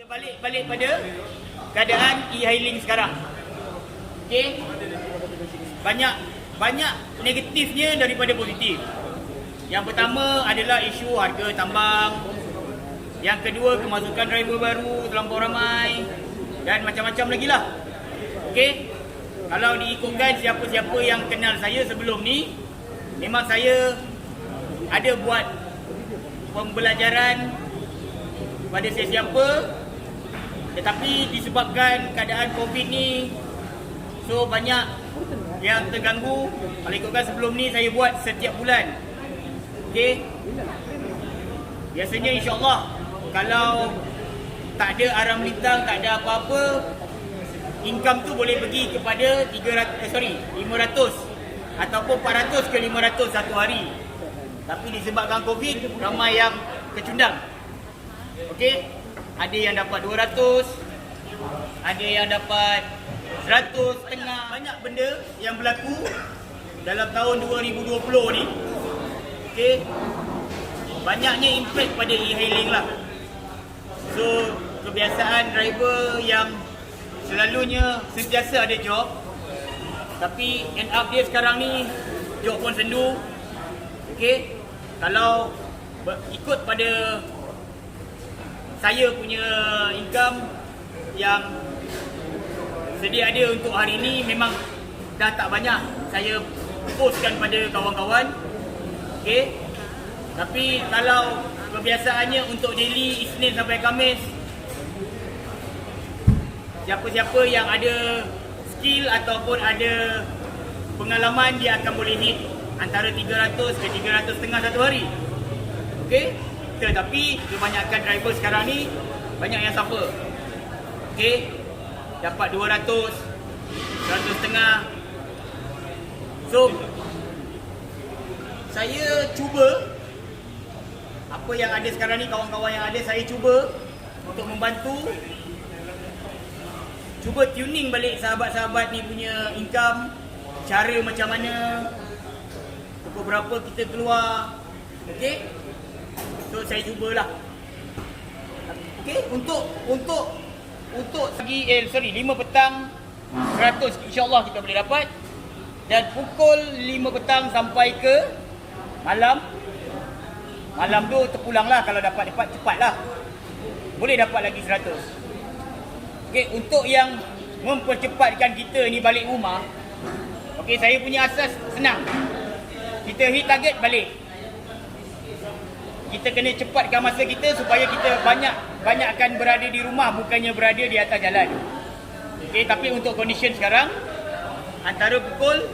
balik pada keadaan e-hailing sekarang. Okey. Banyak negatifnya daripada positif. Yang pertama adalah isu harga tambang. Yang kedua, kemasukan driver baru terlampau ramai dan macam-macam lagi lah. Okey. Kalau diikutkan siapa-siapa yang kenal saya sebelum ni, memang saya ada buat pembelajaran pada sesiapa, tetapi disebabkan keadaan COVID ni, so banyak yang terganggu. Kalau ikutkan sebelum ni saya buat setiap bulan. Okey. Biasanya insya-Allah kalau tak ada arang melintang, tak ada apa-apa, income tu boleh pergi kepada 500 ataupun 400 ke 500 satu hari. Tapi disebabkan COVID, ramai yang kecundang. Okey, ada yang dapat 200, ada yang dapat 100 setengah. Banyak benda yang berlaku dalam tahun 2020 ni. Okey, banyaknya impact pada e-hailing lah. So, kebiasaan driver yang selalunya sentiasa ada job, tapi end up dia sekarang ni job pun sendu. Okey, kalau ikut pada saya punya income yang sedia ada untuk hari ni, memang dah tak banyak saya postkan pada kawan-kawan. Okey, tapi kalau kebiasaannya untuk daily Isnin sampai Khamis, siapa-siapa yang ada skill ataupun ada pengalaman, dia akan boleh hit antara 300 ke 300 setengah satu hari. Okey, tetapi kebanyakan driver sekarang ni banyak yang suffer. Okey, dapat 200, 100 setengah. So, saya cuba apa yang ada sekarang ni, kawan-kawan yang ada, saya cuba untuk membantu, cuba tuning balik sahabat-sahabat ni punya income, cara macam mana, pukul berapa kita keluar. Okey, so saya cubalah. Okey, untuk pagi 5 petang 100 insya-Allah kita boleh dapat, dan pukul 5 petang sampai ke malam tu terpulanglah. Kalau dapat cepatlah, boleh dapat lagi 100. Okey, untuk yang mempercepatkan kita ni balik rumah, okey, saya punya asas senang. Kita hit target balik. Kita kena cepatkan masa kita supaya kita banyakkan berada di rumah, bukannya berada di atas jalan. Okey, tapi untuk condition sekarang, antara pukul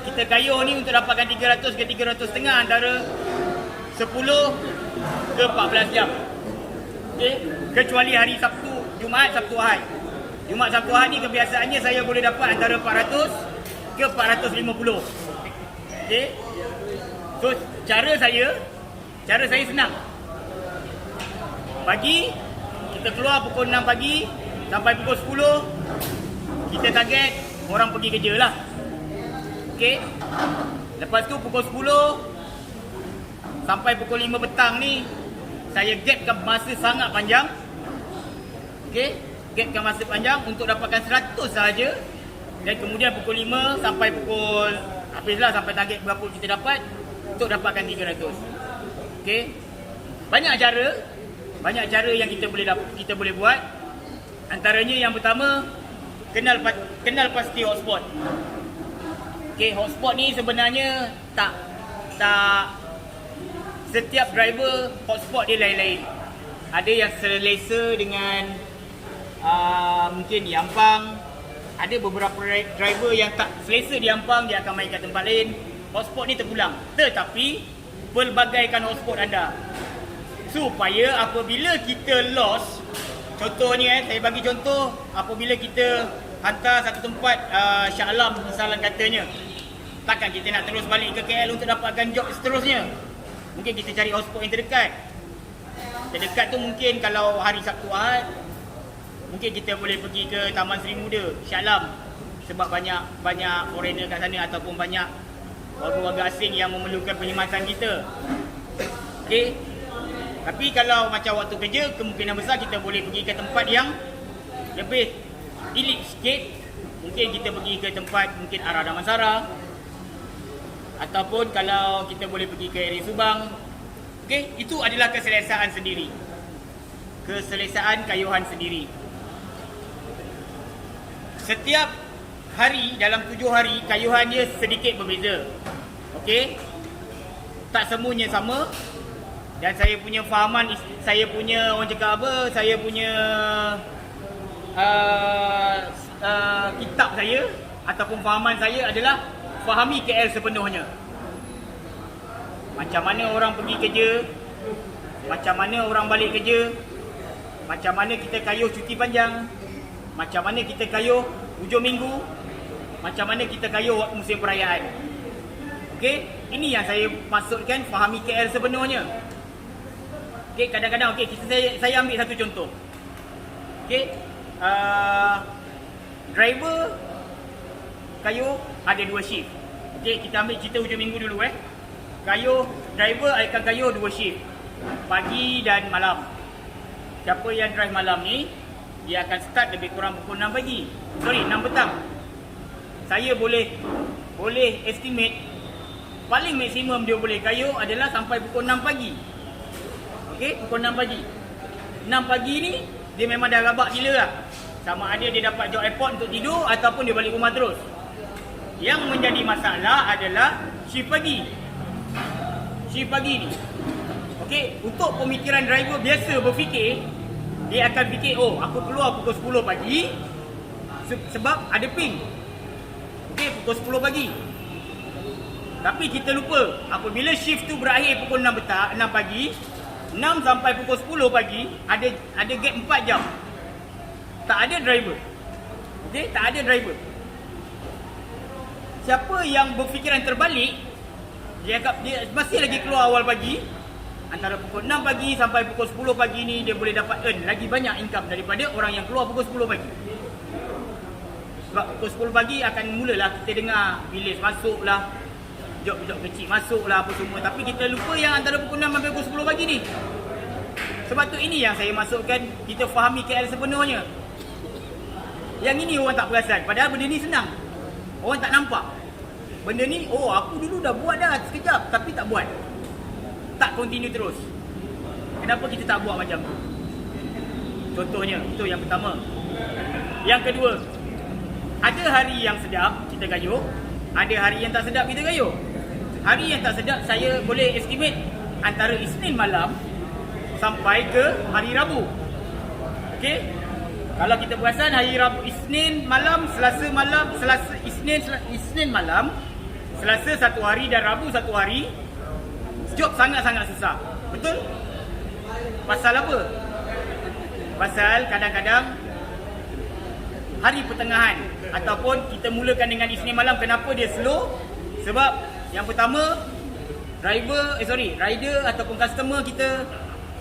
kita kayuh ni untuk dapatkan 300 ke 300 setengah, antara 10 ke 14 jam. Okey, kecuali hari Sabtu, Jumaat, Sabtu, Ahad. Jumaat, Sabtu, Ahad ni kebiasaannya saya boleh dapat antara 400 ke 450. Okey. So, cara saya senang. Pagi kita keluar pukul 6 pagi sampai pukul 10, kita target orang pergi kerja lah. Okey. Lepas tu pukul 10 sampai pukul 5 petang ni, saya gapkan masa sangat panjang. Okey, gapkan masa panjang untuk dapatkan 100 sahaja. Dan kemudian pukul 5 sampai pukul habislah, sampai target berapa kita dapat, untuk dapatkan 300. Okey. Banyak cara yang kita boleh buat. Antaranya yang pertama, kenal pasti hotspot. Okey, hotspot ni sebenarnya tak setiap driver hotspot dia lain-lain. Ada yang selesa dengan mungkin di Ampang. Ada beberapa driver yang tak selesa di Ampang, dia akan main kat tempat lain. Hotspot ni terpulang. Tetapi pelbagaikan hotspot anda, supaya apabila kita lost, contohnya saya bagi contoh, apabila kita hantar satu tempat Shah Alam misalnya katanya, takkan kita nak terus balik ke KL untuk dapatkan job seterusnya. Mungkin kita cari hotspot yang terdekat. Terdekat tu mungkin kalau hari Sabtu, Ahad, mungkin kita boleh pergi ke Taman Seri Muda, Shah Alam, sebab banyak foreigner kat sana ataupun banyak warga-warga asing yang memerlukan perkhidmatan kita. Okey. Tapi kalau macam waktu kerja, kemungkinan besar kita boleh pergi ke tempat yang lebih elite sikit. Mungkin kita pergi ke tempat mungkin arah Damansara, ataupun kalau kita boleh pergi ke area Subang. Okey, itu adalah keselesaan sendiri. Keselesaan kayuhan sendiri. Setiap hari dalam 7 hari kayuhan dia sedikit berbeza. Okey. Tak semuanya sama. Dan saya punya fahaman, saya punya orang cakap apa, saya punya kitab saya ataupun fahaman saya adalah fahami KL sepenuhnya. Macam mana orang pergi kerja, macam mana orang balik kerja, macam mana kita kayuh cuti panjang, macam mana kita kayuh hujung minggu, macam mana kita kayuh waktu musim perayaan. Okey, ini yang saya maksudkan fahami KL sepenuhnya. Okey, kadang-kadang saya ambil satu contoh. Okey, driver kayuh ada 2 shift. Okey, kita ambil cerita hujung minggu dulu driver akan kayuh 2 shift, pagi dan malam. Siapa yang drive malam ni, dia akan start lebih kurang pukul 6 pagi. 6 petang. Saya boleh estimate paling maksimum dia boleh kayuh adalah sampai pukul 6 pagi. Okey, pukul 6 pagi. 6 pagi ni dia memang dah rabak gila lah. Sama ada dia dapat job airport untuk tidur ataupun dia balik rumah terus. Yang menjadi masalah adalah shift pagi. Shift pagi ni. Okey, untuk pemikiran driver biasa berfikir, dia akan fikir, oh aku keluar pukul 10 pagi sebab ada ping. Okey, pukul 10 pagi. Tapi kita lupa, apabila shift tu berakhir pukul 6 pagi, 6 sampai pukul 10 pagi, ada gap 4 jam. Tak ada driver. Okey, tak ada driver. Siapa yang berfikiran terbalik, dia masih lagi keluar awal pagi, antara pukul 6 pagi sampai pukul 10 pagi ni dia boleh dapat earn lagi banyak income daripada orang yang keluar pukul 10 pagi. Sebab pukul 10 pagi akan mulalah kita dengar bilis masuk lah, job-job kecil masuk lah apa semua. Tapi kita lupa yang antara pukul 6 sampai pukul 10 pagi ni. Sebab tu ini yang saya maksudkan, kita fahami KL sepenuhnya. Yang ini orang tak perasan, padahal benda ni senang. Orang tak nampak. Benda ni, oh aku dulu dah buat dah sekejap, tapi tak buat. Tak continue terus. Kenapa kita tak buat macam tu? Contohnya, itu yang pertama. Yang kedua, ada hari yang sedap kita kayuh, ada hari yang tak sedap kita kayuh. Hari yang tak sedap saya boleh estimate antara Isnin malam sampai ke hari Rabu. Okey? Kalau kita perasan hari Rabu, Isnin malam, Selasa malam, Isnin malam, Selasa satu hari dan Rabu satu hari, job sangat-sangat susah. Betul? Pasal apa? Pasal kadang-kadang hari pertengahan ataupun kita mulakan dengan Isnin malam, kenapa dia slow? Sebab yang pertama, rider ataupun customer kita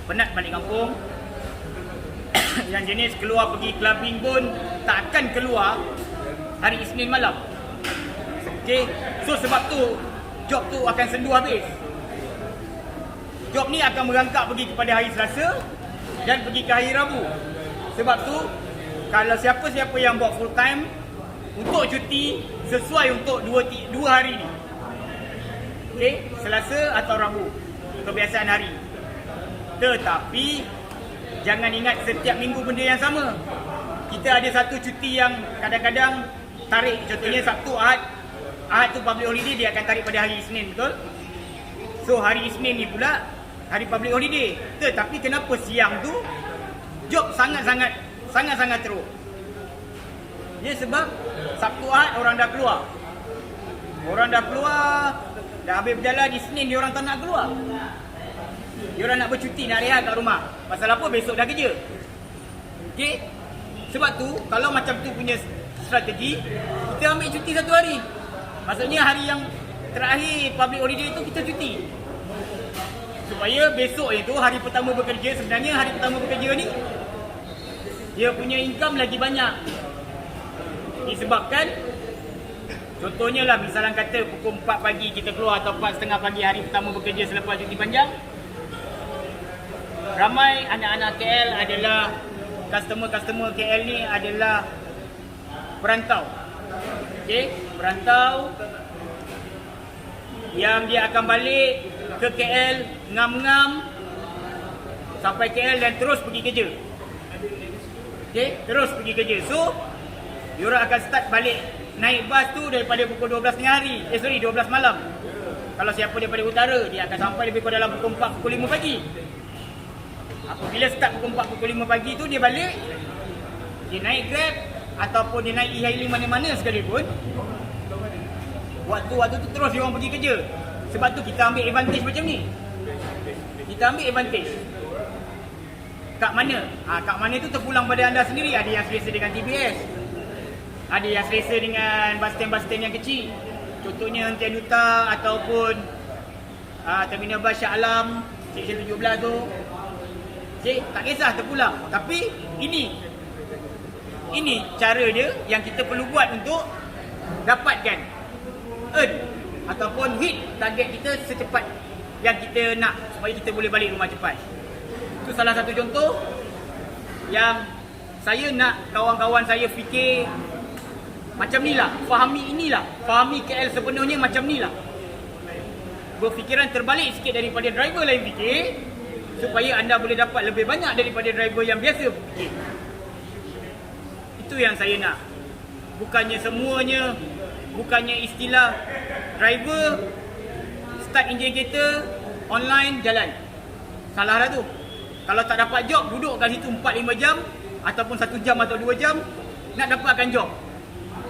penat balik kampung. Yang jenis keluar pergi clubbing pun tak akan keluar hari Isnin malam. Okay, so sebab tu job tu akan sendu habis. Job ni akan merangkak pergi kepada hari Selasa dan pergi ke hari Rabu. Sebab tu kalau siapa-siapa yang buat full time untuk cuti sesuai untuk dua hari ni. Okay, Selasa atau Rabu, kebiasaan hari. Tetapi jangan ingat setiap minggu benda yang sama. Kita ada satu cuti yang kadang-kadang tarik, contohnya Sabtu, Ahad. Ahad tu public holiday, dia akan tarik pada hari Isnin, betul? So hari Isnin ni pula hari public holiday. Tetapi kenapa siang tu job sangat-sangat teruk? Ya, sebab Sabtu Ahad orang dah keluar. Dah habis berjalan, Isnin dia orang tak nak keluar. Dia orang nak bercuti, nak rehat kat rumah. Pasal apa? Besok dah kerja. Okey? Sebab tu, kalau macam tu punya strategi, kita ambil cuti satu hari. Maksudnya hari yang terakhir public holiday tu kita cuti. Supaya besok itu hari pertama bekerja, sebenarnya hari pertama bekerja ni dia punya income lagi banyak. Disebabkan contohnya lah, misalnya kata pukul 4 pagi kita keluar atau 4.30 pagi hari pertama bekerja selepas cuti panjang. ramai anak-anak KL adalah customer KL ni adalah perantau. Okey, perantau yang dia akan balik ke KL ngam-ngam sampai KL dan terus pergi kerja. Okey, terus pergi kerja. So, diorang akan start balik naik bas tu daripada pukul 12 tengah hari. 12 malam. Kalau siapa daripada utara, dia akan sampai lebih kurang dalam pukul 4, pukul 5 pagi. Apabila start pukul 4, pukul 5 pagi tu dia balik, dia naik Grab ataupun dia naik e-hailing mana-mana sekalipun, waktu tu terus dia orang pergi kerja. Sebab tu kita ambil advantage macam ni. Kita ambil advantage. Kat mana? Kat mana tu terpulang pada anda sendiri. Ada yang selesa dengan TBS, ada yang selesa dengan bus stand yang kecil. Contohnya Hentian Duta ataupun Terminal Bas Shah Alam Seksyen 17 tu. Okay, tak kisah terpulang. Tapi ini cara dia yang kita perlu buat untuk dapatkan earn ataupun hit target kita secepat yang kita nak, supaya kita boleh balik rumah cepat. Itu salah satu contoh yang saya nak kawan-kawan saya fikir macam ni lah, fahami inilah, fahami KL sepenuhnya macam ni lah. Berfikiran terbalik sikit daripada driver lain fikir, supaya anda boleh dapat lebih banyak daripada driver yang biasa fikir. Itu yang saya nak. Bukannya semuanya, bukannya istilah driver start enjin kereta online jalan. Salah dah tu. Kalau tak dapat job, duduk kat situ 4-5 jam ataupun 1 jam atau 2 jam nak dapatkan job.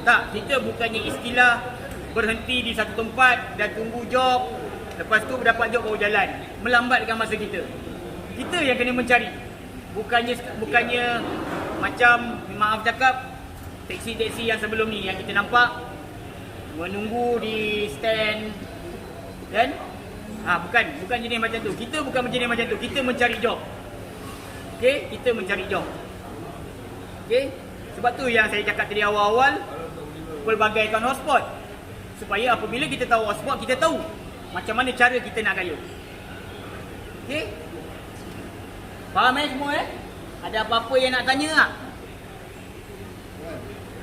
Tak, kita bukannya istilah berhenti di satu tempat dan tunggu job, lepas tu dapat job baru jalan. Melambatkan masa kita. Kita yang kena mencari. Bukannya macam, maaf cakap, teksi-teksi yang sebelum ni yang kita nampak menunggu di stand kan? Bukan jenis macam tu. Kita bukan jenis macam tu. Kita mencari job. Okey, kita mencari job. Okey, sebab tu yang saya cakap tadi awal-awal, pelbagai akaun hotspot, supaya apabila kita tahu hotspot, kita tahu macam mana cara kita nak gaya. Okey, faham semua Ada apa-apa yang nak tanya tak?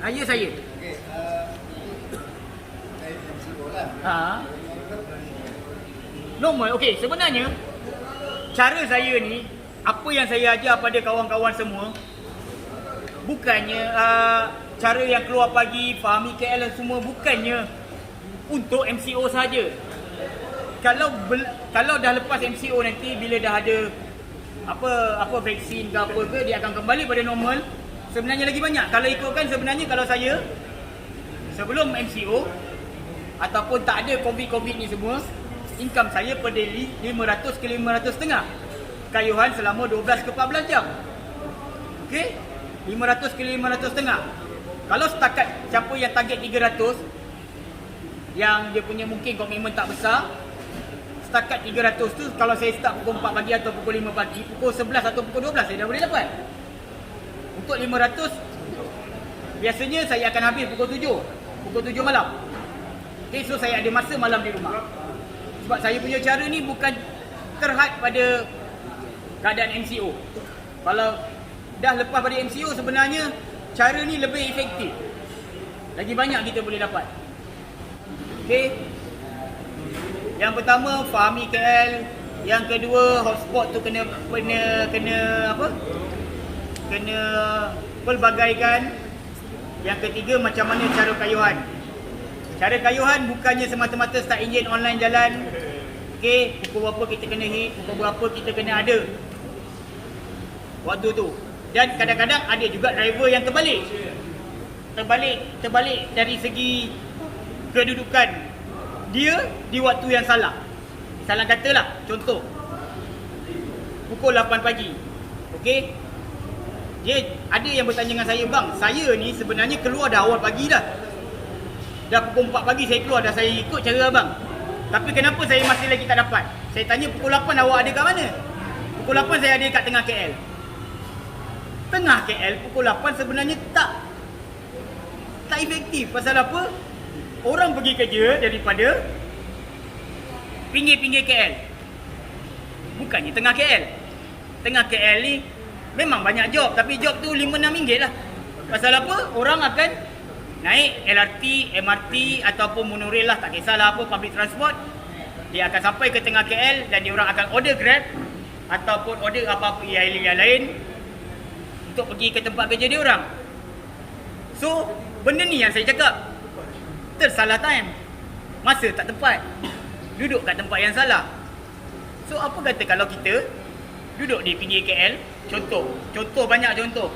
Ya saya. Okey, saya MCO lah. Normal. Okey, sebenarnya cara saya ni, apa yang saya ajar pada kawan-kawan semua, bukannya cara yang keluar pagi, fahami KL dan semua, bukannya untuk MCO saja. Kalau dah lepas MCO nanti, bila dah ada apa vaksin ke apa ke, dia akan kembali pada normal. Sebenarnya lagi banyak. Kalau ikutkan, sebenarnya kalau saya sebelum MCO ataupun tak ada COVID ni semua, income saya per daily 500 ke 500.5 kayuhan selama 12 ke 14 jam. Okey, 500 ke 500.5. Kalau setakat siapa yang target 300, yang dia punya mungkin komitmen tak besar, setakat 300 tu, kalau saya start pukul 4 pagi atau pukul 5 pagi, pukul 11 atau pukul 12 saya dah boleh dapat. Untuk 500, biasanya saya akan habis pukul 7 malam. Okay, so saya ada masa malam di rumah. Sebab saya punya cara ni bukan terhad pada keadaan MCO. Kalau dah lepas pada MCO, sebenarnya cara ni lebih efektif. Lagi banyak kita boleh dapat. Okay, yang pertama, fahami KL. Yang kedua, hotspot tu kena pelbagaikan. Yang ketiga, macam mana cara kayuhan. Cara kayuhan bukannya semata-mata start enjin online jalan. Okey, pukul berapa kita kena hit, pukul berapa kita kena ada waktu tu. Dan kadang-kadang ada juga driver yang terbalik dari segi kedudukan dia di waktu yang salah. Salah katalah, contoh pukul 8 pagi. Okey, dia ada yang bertanya dengan saya, bang, saya ni sebenarnya keluar dah awal pagi dah. Dah pukul 4 pagi saya keluar dah, saya ikut cara abang. Tapi kenapa saya masih lagi tak dapat? Saya tanya, pukul 8 awak ada kat mana? Pukul 8 saya ada kat tengah KL. Tengah KL pukul 8 sebenarnya tak efektif. Pasal apa? Orang pergi kerja daripada pinggir-pinggir KL, bukannya tengah KL. tengah KL ni memang banyak job, tapi job tu RM5-6 lah. Pasal apa? Orang akan naik LRT, MRT ataupun monorail lah, tak kisahlah apa, public transport. Dia akan sampai ke tengah KL dan dia orang akan order Grab ataupun order apa-apa yang lain untuk pergi ke tempat kerja dia orang. So, benda ni yang saya cakap, tersalah time, masa tak tepat, duduk kat tempat yang salah. So, apa kata kalau kita duduk di pinggir KL, contoh banyak contoh.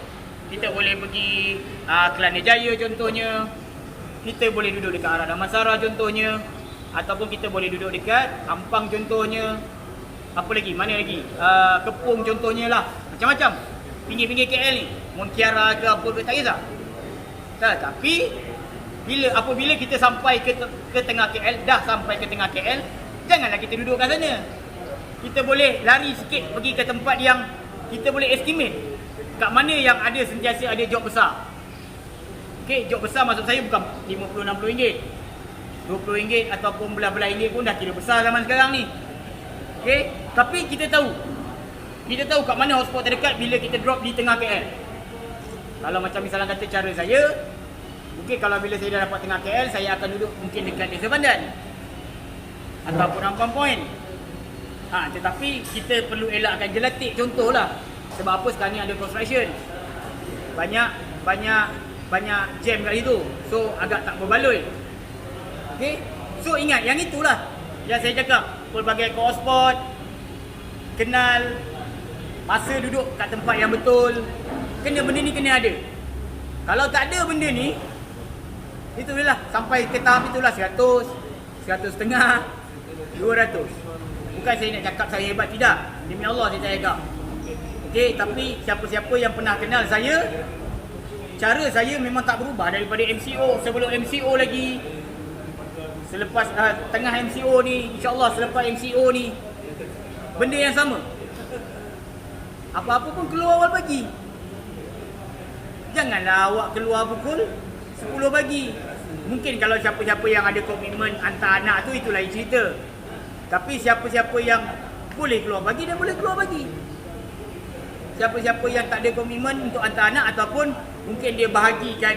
Kita boleh pergi Kelana Jaya contohnya, kita boleh duduk dekat arah Damansara contohnya, ataupun kita boleh duduk dekat Ampang contohnya. Apa lagi? Mana lagi? Kepung contohnya lah. Macam-macam. Pinggir-pinggir KL ni. Montiara ke apa ke, tak kisah. Tapi apabila kita sampai ke tengah KL, dah sampai ke tengah KL, janganlah kita duduk kat sana. Kita boleh lari sikit pergi ke tempat yang kita boleh estimate kat mana yang ada sentiasa ada job besar. Okey, job besar maksud saya bukan RM50-60, RM20 ataupun belah-belah ringgit pun dah kira besar zaman sekarang ni. Okey, tapi kita tahu kat mana hotspot terdekat bila kita drop di tengah KL. Kalau macam misalnya kata cara saya, mungkin kalau bila saya dah dapat tengah KL, saya akan duduk mungkin dekat Desa Bandan ataupun Ampang Point. Tetapi kita perlu elakkan Jelatik contohlah. Sebab apa sekarang ni ada construction. Banyak jam kat situ. So agak tak berbaloi. Okey. So ingat yang itulah yang saya cakap, pelbagai hotspot, kenal masa duduk kat tempat yang betul. Benda ni kena ada. Kalau tak ada benda ni, itulah sampai ke tahap itulah 100, 100.5, 200. Bukan saya nak cakap saya hebat, tidak. Demi Allah saya cakap. Okey, tapi siapa-siapa yang pernah kenal saya, cara saya memang tak berubah daripada MCO, sebelum MCO lagi, selepas tengah MCO ni, insya-Allah selepas MCO ni, benda yang sama. Apa-apa pun keluar awal pagi. Janganlah awak keluar pukul 10 pagi. Mungkin kalau siapa-siapa yang ada komitmen hantar anak tu, itu lain cerita. Tapi siapa-siapa yang boleh keluar pagi, dia boleh keluar pagi. Siapa-siapa yang tak ada komitmen untuk hantar anak, ataupun mungkin dia bahagikan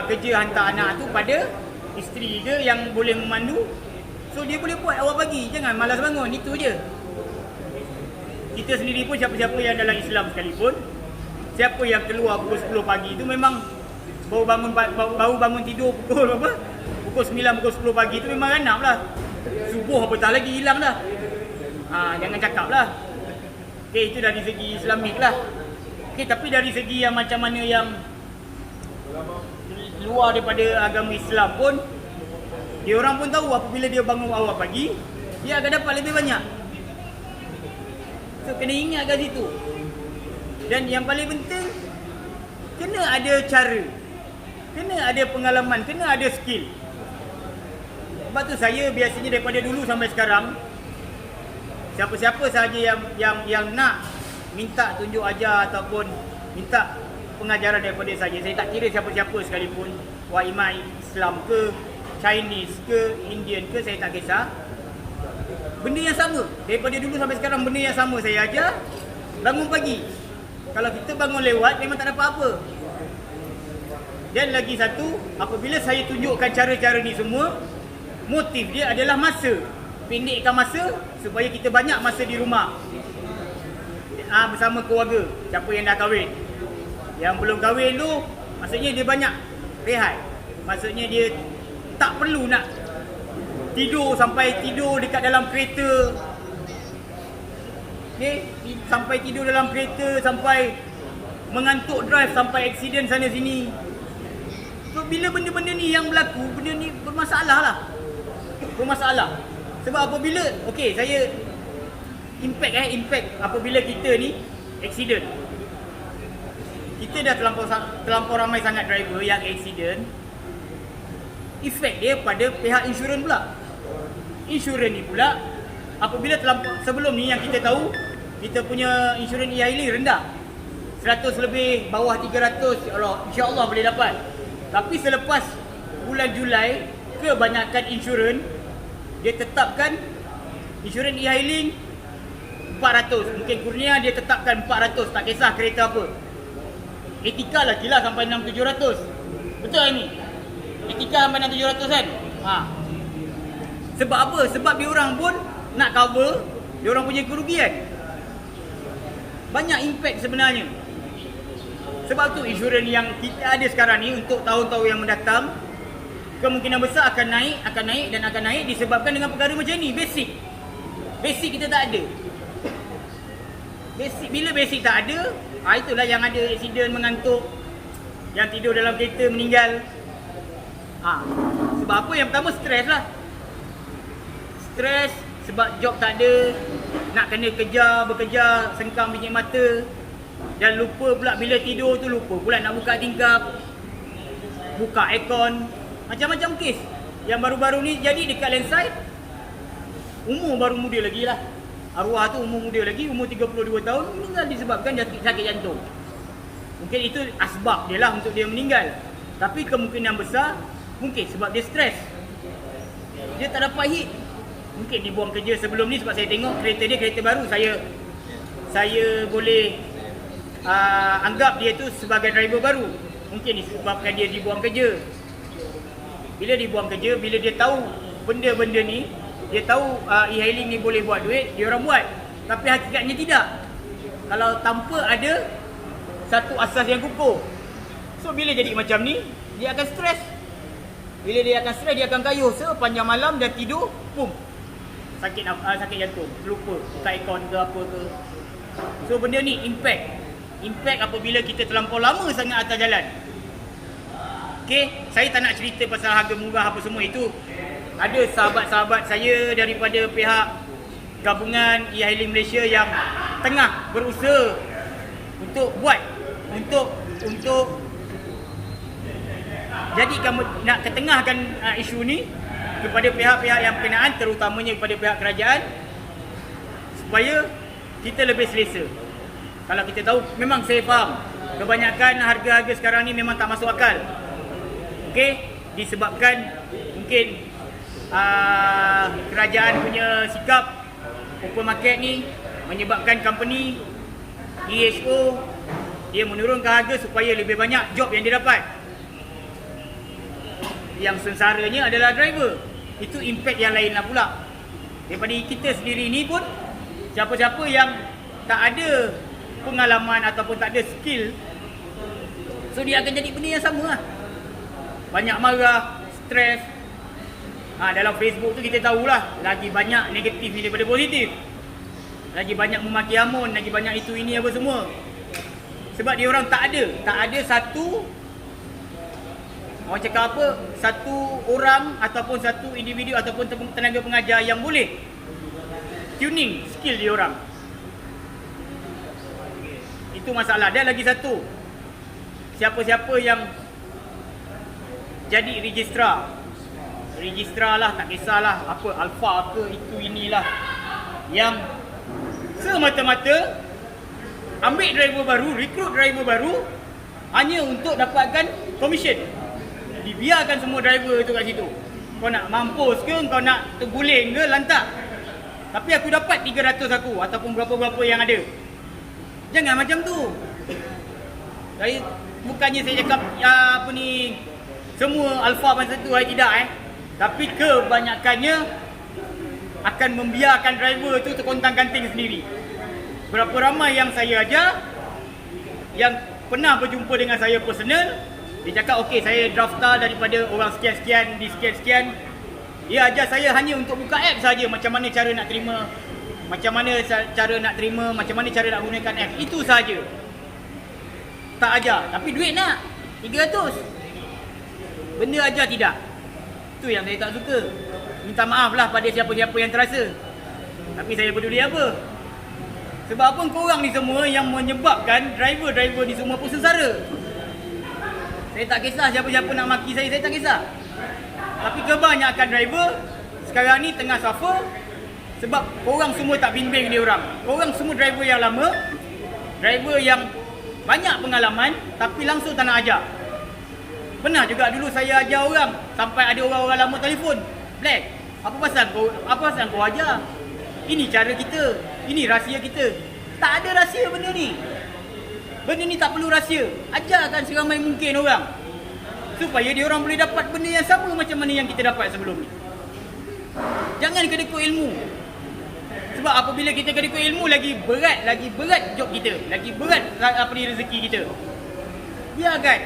kerja hantar anak tu pada isteri ke yang boleh memandu, so dia boleh buat awal pagi. Jangan malas bangun, itu je. Kita sendiri pun, siapa-siapa yang dalam Islam sekalipun, siapa yang keluar pukul 10 pagi tu memang baru bangun tidur pukul berapa? Pukul 9, pukul 10 pagi tu memang ganap lah. Subuh apatah lagi hilang dah. Jangan cakap lah. Okay, itu dari segi Islamik lah. Okay, tapi dari segi yang macam mana yang luar daripada agama Islam pun, dia orang pun tahu apabila dia bangun awal pagi, dia akan dapat lebih banyak. So kena ingat kat situ. Dan yang paling penting, kena ada cara, kena ada pengalaman, kena ada skill. Sebab tu saya biasanya daripada dulu sampai sekarang, siapa-siapa sahaja yang nak minta tunjuk ajar ataupun minta pengajaran daripada saya tak kira siapa-siapa sekalipun, imam Islam ke, Chinese ke, Indian ke, saya tak kisah. Benda yang sama, daripada dulu sampai sekarang benda yang sama saya ajar. Bangun pagi, kalau kita bangun lewat memang tak dapat apa. Dan lagi satu, apabila saya tunjukkan cara-cara ni semua, motif dia adalah masa, pendekkan masa supaya kita banyak masa di rumah bersama keluarga. Siapa yang dah kahwin, yang belum kahwin tu, maksudnya dia banyak rehat. Maksudnya dia tak perlu nak tidur sampai tidur dekat dalam kereta. Okay? Sampai tidur dalam kereta, sampai mengantuk drive, sampai aksiden sana sini. So bila benda-benda ni yang berlaku, benda ni bermasalah lah. Bermasalah. Sebab apabila, okey, saya impact apabila kita ni aksiden. Kita dah terlampau ramai sangat driver yang aksiden. Efek dia pada pihak insurans pula. Insurans ni pula, apabila sebelum ni yang kita tahu, kita punya insurans e-hailing rendah, 100 lebih, bawah 300, insya-Allah boleh dapat. Tapi selepas bulan Julai, kebanyakan insurans dia tetapkan insurans e-hailing 400. Mungkin Kurnia dia tetapkan 400, tak kisah kereta apa. Etika lah gila sampai 6-700. Betul ini? Etika sampai 6-700 kan? Sebab apa? Sebab dia orang pun nak cover dia orang punya kerugian. Banyak impact sebenarnya. Sebab tu insurans yang kita ada sekarang ni untuk tahun-tahun yang mendatang kemungkinan besar akan naik disebabkan dengan perkara macam ni. Basic kita tak ada. Bila basic tak ada, itulah yang ada aksiden mengantuk, yang tidur dalam kereta meninggal. Sebab apa? Yang pertama stres lah. Stres sebab job tak ada, nak kena bekerja, sengkang biji mata. Dan lupa pula bila tidur tu, lupa pula nak buka tingkap, buka aircon. Macam-macam kes. Yang baru-baru ni jadi dekat landside, umur baru muda lagi lah. Arwah tu umur muda lagi, umur 32 tahun, meninggal disebabkan sakit jantung. Mungkin itu asbab dia lah untuk dia meninggal. Tapi kemungkinan besar, mungkin sebab dia stres. Dia tak dapat hit. Mungkin dibuang kerja sebelum ni sebab saya tengok kereta dia kereta baru. Saya boleh anggap dia tu sebagai driver baru. Mungkin disebabkan dia dibuang kerja. Bila dibuang kerja, bila dia tahu benda-benda ni, dia tahu e-hailing ni boleh buat duit, dia orang buat. Tapi hakikatnya tidak. Kalau tanpa ada satu asas yang kukuh. So bila jadi macam ni, dia akan stres. Bila dia akan stres, dia akan kayuh sepanjang malam dan tidur, boom, sakit jantung, lupa buka aircon ke apa ke. So benda ni impact apabila kita terlampau lama sangat atas jalan. Okay, saya tak nak cerita pasal harga murah apa semua itu. Ada sahabat-sahabat saya daripada pihak gabungan e-hailing Malaysia yang tengah berusaha untuk jadikan, nak ketengahkan isu ni kepada pihak-pihak yang berkenaan, terutamanya kepada pihak kerajaan, supaya kita lebih selesa. Kalau kita tahu, memang saya faham kebanyakan harga-harga sekarang ni memang tak masuk akal. Okey, disebabkan mungkin kerajaan punya sikap open market ni menyebabkan company EHO dia menurunkan harga supaya lebih banyak job yang dia dapat. Yang sengsaranya adalah driver. Itu impact yang lain lah pula. Daripada kita sendiri ni pun, siapa-siapa yang tak ada pengalaman ataupun tak ada skill, so dia akan jadi benda yang sama lah. Banyak marah, stres. Dalam Facebook tu kita tahulah, lagi banyak negatif daripada positif. Lagi banyak memaki hamun, lagi banyak itu ini apa semua. Sebab dia orang tak ada satu, orang cakap apa, satu orang ataupun satu individu ataupun tenaga pengajar yang boleh tuning skill dia orang. Itu masalah. Dan lagi satu, siapa-siapa yang jadi registrar lah, tak kisahlah apa, alfa ke, itu inilah, yang semata-mata ambil driver baru, rekrut driver baru hanya untuk dapatkan komisen. Dibiarkan semua driver tu kat situ. Kau nak mampus ke, kau nak terguling ke, lantak. Tapi aku dapat 300 aku ataupun berapa-berapa yang ada. Jangan macam tu. Bukannya saya cakap apa ni, semua alfa masa tu, tidak Tapi kebanyakannya akan membiarkan driver tu terkontang-kanting sendiri. Berapa ramai yang saya ajar, yang pernah berjumpa dengan saya personal, dia cakap okey, saya draftar daripada orang sekian-sekian di sekian-sekian. Dia ajar saya hanya untuk buka app saja, macam mana cara nak terima, macam mana cara nak gunakan app. Itu saja. Tak ajar, tapi duit nak 300. Benda ajar tidak. Itu yang saya tak suka. Minta maaf lah pada siapa-siapa yang terasa. Tapi saya peduli apa? Sebab apa korang ni semua yang menyebabkan driver-driver ni semua pun sengsara. Saya tak kisah siapa-siapa nak maki saya tak kisah. Tapi kebanyakan driver sekarang ni tengah suffer sebab korang semua tak bimbing dia orang. Korang semua driver yang lama, driver yang banyak pengalaman tapi langsung tak nak ajar. Pernah juga dulu saya ajar orang, sampai ada orang-orang lama telefon, Black, apa pasal kau ajar? Ini cara kita. Ini rahsia kita. Tak ada rahsia benda ni. Benda ni tak perlu rahsia. Ajarkan seramai mungkin orang. Supaya dia orang boleh dapat benda yang sama macam mana yang kita dapat sebelum ni. Jangan kedekut ilmu. Sebab apabila kita kedekut ilmu, lagi berat job kita. Lagi berat rezeki kita. Biarkan.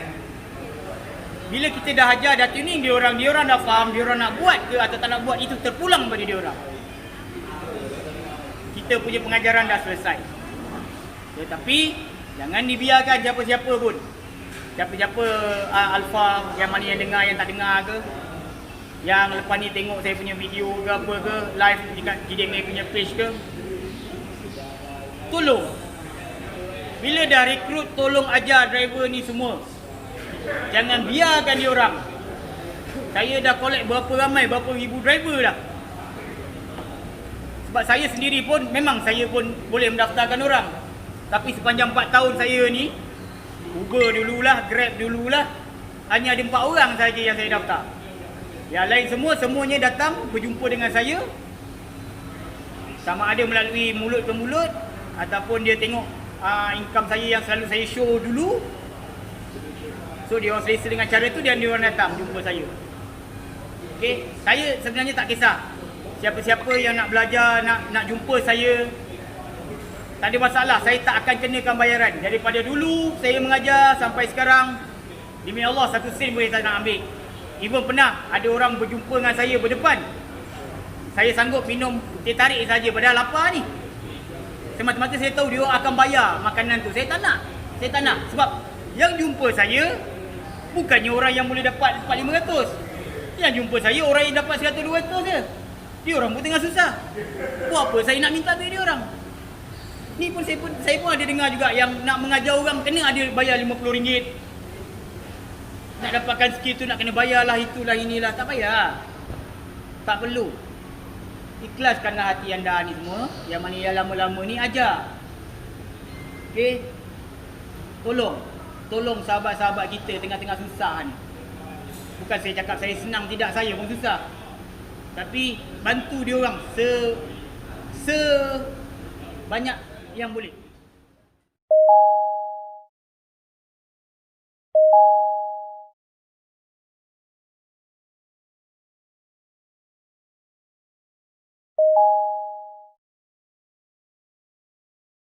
Bila kita dah ajar, dah tuning dia orang dah faham, dia orang nak buat ke atau tak nak buat, itu terpulang pada dia orang. Kita punya pengajaran dah selesai. Tetapi jangan dibiarkan siapa-siapa pun. Siapa-siapa alfa yang mana yang dengar, yang tak dengar ke, yang lepas ni tengok saya punya video ke apa ke, live dekat GDMA punya page ke, tolong. Bila dah rekrut, tolong ajar driver ni semua. Jangan biarkan dia orang. Saya dah collect berapa ribu driver dah. Sebab saya sendiri pun, memang saya pun boleh mendaftarkan orang. Tapi sepanjang 4 tahun saya ni, Uber dululah, Grab dululah, hanya ada 4 orang saja yang saya daftar. Yang lain semuanya datang berjumpa dengan saya. Sama ada melalui mulut ke mulut, ataupun dia tengok income saya yang selalu saya show dulu. So dia orang selesa dengan cara tu, dia orang datang jumpa saya. Okay, saya sebenarnya tak kisah. Siapa-siapa yang nak belajar, nak jumpa saya, tak ada masalah. Saya tak akan kenakan bayaran. Daripada dulu saya mengajar sampai sekarang, demi Allah 1 sen boleh saya nak ambil. Even pernah ada orang berjumpa dengan saya berdepan, saya sanggup minum teh tarik saja padahal lapar ni. Semata-mata saya tahu dia akan bayar makanan tu. Saya tak nak. Sebab yang jumpa saya bukannya orang yang boleh dapat 400-500. Yang jumpa saya orang yang dapat 100-200 je. Dia orang pun tengah susah. Buat apa saya nak minta duit dia orang? Ni pun saya pun ada dengar juga yang nak mengajar orang kena ada bayar RM50. Nak dapatkan skill tu nak kena bayarlah, itulah inilah. Tak payah. Tak perlu. Ikhlaskanlah hati anda ni semua. Yang mana yang lama-lama ni ajar. Okay. Tolong sahabat-sahabat kita tengah-tengah susah ni. Bukan saya cakap saya senang, tidak, saya pun susah. Tapi bantu dia orang sebanyak yang boleh.